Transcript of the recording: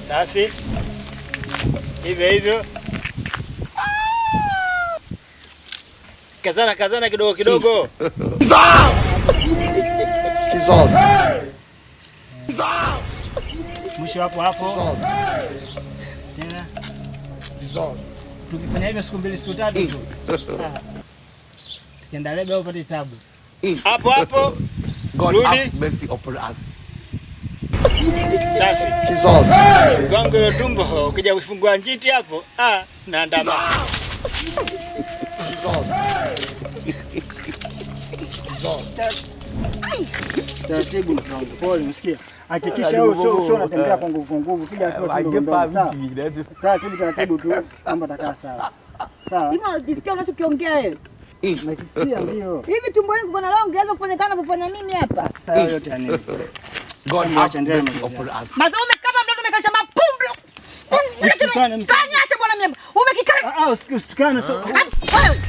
Safi. Hivyo hivyo. Kazana kidogo kidogo. Mwisho hapo. Tena. Tukifanya hivyo siku 2 siku 3 tu. Tukienda leo upate tabu. Hapo. God have mercy upon us. Safi. Gongo la tumbo ukija kufungua njiti hapo, naandama. Taratibu mwanangu. Pole, msikia. Hakikisha wewe sio unatembea kwa nguvu. Kija tu taratibu tu kwamba takaa sawa. Sawa. Hivi unasikia unachokiongea wewe? Nakisikia ndio. Hivi tumboni kuko na roho ungeweza kufanya kana kufanya mimi hapa. Sasa yote ya nini? God have mercy upon us. Mazume kama mtoto umekalisha mapumbu. Kanya acha bwana mimi. Umekikana. Usitukane. Wewe